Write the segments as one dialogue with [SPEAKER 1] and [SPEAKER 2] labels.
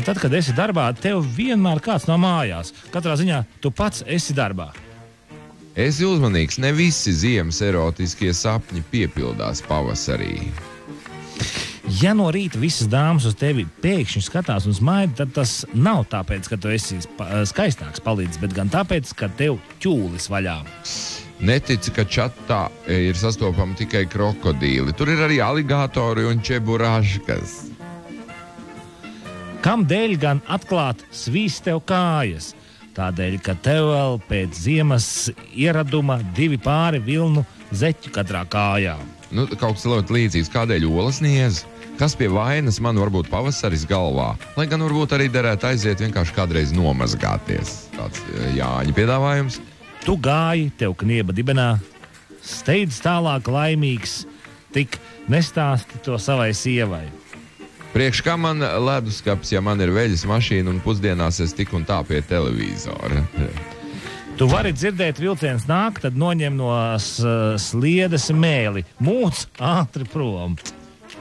[SPEAKER 1] tad, kad esi darbā, tev vienmēr kāds nav mājās. Katrā ziņā tu pats esi darbā.
[SPEAKER 2] Esi uzmanīgs, ne visi ziemas erotiskie sapņi piepildās pavasarī.
[SPEAKER 1] Ja no rīta visas dāmas uz tevi pēkšņi skatās un smaida, tad tas nav tāpēc, ka tu esi skaistāks palīdz, bet gan tāpēc, ka tev ķūlis vaļā.
[SPEAKER 2] Netici, ka čatā ir sastopami tikai krokodīli. Tur ir arī aligatori un čeburāškas.
[SPEAKER 1] Kam dēļ gan atklāt svīst tev kājas? Tādēļ, ka tev vēl pēc ziemas ieraduma 2 pāri vilnu zeķu katrā kājā.
[SPEAKER 2] Nu, kaut kas ļoti līdzīgs. Kādēļ olas niez? Kas pie vainas man varbūt pavasaris galvā? Lai gan varbūt arī derētu aiziet vienkārši kādreiz nomazgāties. Tāds Jāņa piedāvājums.
[SPEAKER 1] Tu gāji, tev knieba dibenā, steidz tālāk laimīgs, tik nestāsti to savai sievai.
[SPEAKER 2] Priekš kā man leduskaps, ja man ir veļas mašīna un pusdienās es tik un tā pie televizora.
[SPEAKER 1] Tu vari dzirdēt vilciens nāk, tad noņem no sliedes mēli. Mūc ātri prom.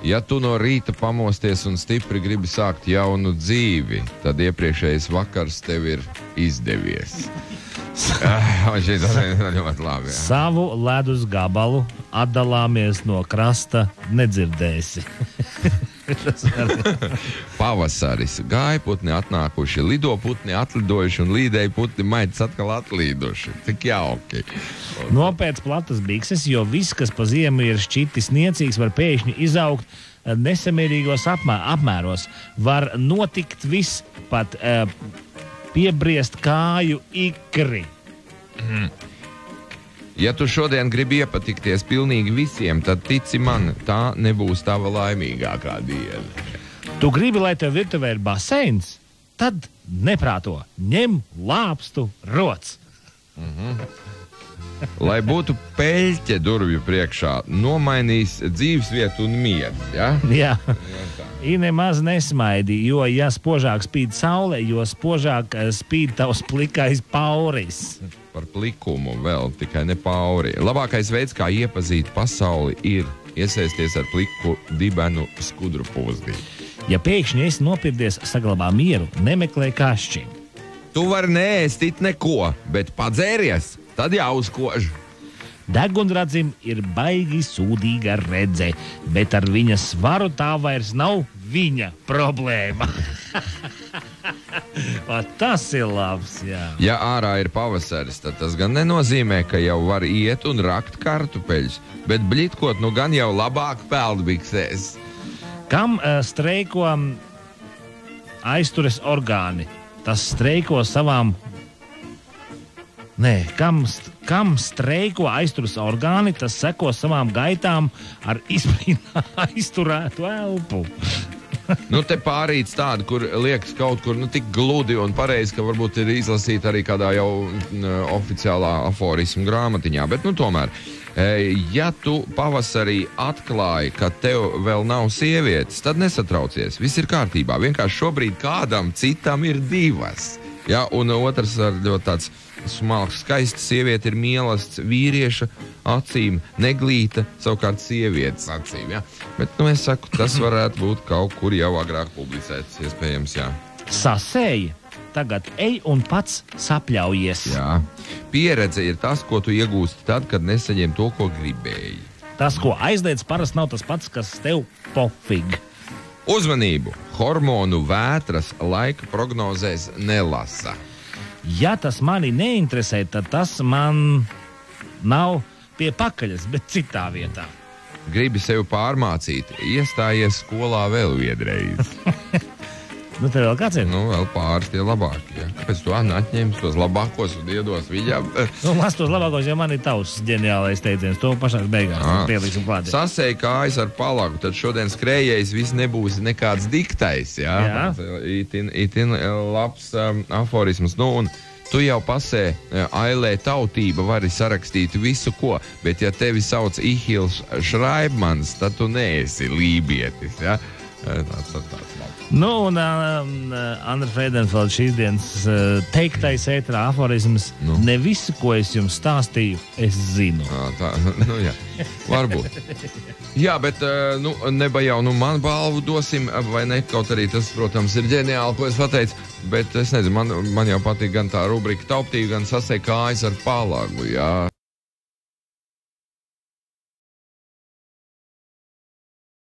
[SPEAKER 2] Ja tu no rīta pamosties un stipri gribi sākt jaunu dzīvi, tad iepriekšējais vakars tev ir izdevies. Ļoti labi, jā.
[SPEAKER 1] Savu ledus gabalu atdalāmies no krasta nedzirdēsi.
[SPEAKER 2] Pavasaris. Gājputni atnākuši, lidoputni atlidojuši un līdēji putni maitas atkal atlīduši. Tik jauki.
[SPEAKER 1] Nopēc platas bikses, jo viss, kas pa ziemu ir šķitis niecīgs, var pēkšņi izaugt nesamierīgos apmēros. Var notikt viss, pat piebriest kāju ikri.
[SPEAKER 2] Ja tu šodien gribi iepatikties pilnīgi visiem, tad tici man, tā nebūs tava laimīgākā diena.
[SPEAKER 1] Tu gribi, lai tev virtuvē ir baseins? Tad neprāto. Ņem lāpstu rots.
[SPEAKER 2] Lai būtu peļķe durvju priekšā, nomainīs dzīvesvietu un mieru, ja?
[SPEAKER 1] Jā. I nemaz nesmaidi, jo, ja spožāk spīd saule, jo spožāk spīd tavs plikais pauris.
[SPEAKER 2] Par plikumu vēl, tikai ne pauri. Labākais veids, kā iepazīt pasauli, ir iesaisties ar pliku dibenu skudru pūzdī.
[SPEAKER 1] Ja pēkšņi esi nopirdies, saglabā mieru, nemeklē kašķi.
[SPEAKER 2] Tu vari neēst it neko, bet padzēries, tad jāuzkož.
[SPEAKER 1] Degunradzim ir baigi sūdīga redze, bet ar viņa svaru tā vairs nav viņa problēma. Tas ir labs, jā.
[SPEAKER 2] Ja ārā ir pavasaris, tad tas gan nenozīmē, ka jau var iet un rakt kartupeļus, bet bļitkot nu gan jau labāk peldbiksēs.
[SPEAKER 1] Kam streiko aiztures orgāni? Tas streiko savām... Nē, kam streiko aizturas orgāni, tas seko savām gaitām ar izbrīnā aizturētu elpu.
[SPEAKER 2] Nu, te pārīts tāda, kur liekas kaut kur tik gludi un pareizi, ka varbūt ir izlasīta arī kādā jau oficiālā aforismu grāmatiņā. Bet, tomēr, ja tu pavasarī atklāji, ka tev vēl nav sievietes, tad nesatraucies. Viss ir kārtībā. Vienkārši šobrīd kādam citam ir 2. Ja, un otrs ar ļoti tāds smalks, skaista sieviete ir mīlestības vīrieša acīm, neglīta savukārt sievietes acīm. Ja? Bet, es saku, tas varētu būt kaut kur jau agrāk publicēts, iespējams, jā.
[SPEAKER 1] Sasēji, tagad ej un pats sapļaujies.
[SPEAKER 2] Jā. Pieredze ir tas, ko tu iegūsti tad, kad nesaņem to, ko gribēji.
[SPEAKER 1] Tas, ko aizliedz, parasti nav tas pats, kas tev pofig.
[SPEAKER 2] Uzmanību! Hormonu vētras laika prognozēs nelasa.
[SPEAKER 1] Ja tas mani neinteresē, tad tas man nav pie pakaļas, bet citā vietā.
[SPEAKER 2] Gribi sevi pārmācīt, iestājies skolā vēl vienreiz.
[SPEAKER 1] Tev vēl kāds ir?
[SPEAKER 2] Vēl pāris tie labākie. Ja? Kāpēc tu atņems tos labākos un iedos viņam?
[SPEAKER 1] Mas tos labākos, ja man ir tavs ģeniālais teiciens. To pašās beigās pielīsim klāt.
[SPEAKER 2] Sasēj kājas ar palagu, tad šodien skrējējs viss nebūs nekāds diktais. Ja? Itin labs aforisms. Un tu jau pasē ailē tautība vari sarakstīt visu ko, bet ja tevi sauc Ihils Šraibmans, tad tu neesi lībietis. Ja? Tāds.
[SPEAKER 1] Nu, un Andra Friedenfelda šīs dienas teiktais ēterā aforisms. Ne visu, ko es jums stāstīju, es zinu.
[SPEAKER 2] Tā, jā, varbūt. Jā, bet neba jau man balvu dosim, vai ne? Kaut arī tas, protams, ir ģeniāli, ko es pateicu. Bet es nezinu, man jau patīk gan tā rubrika tauptība, gan sasēja kājas ar pālagu, jā.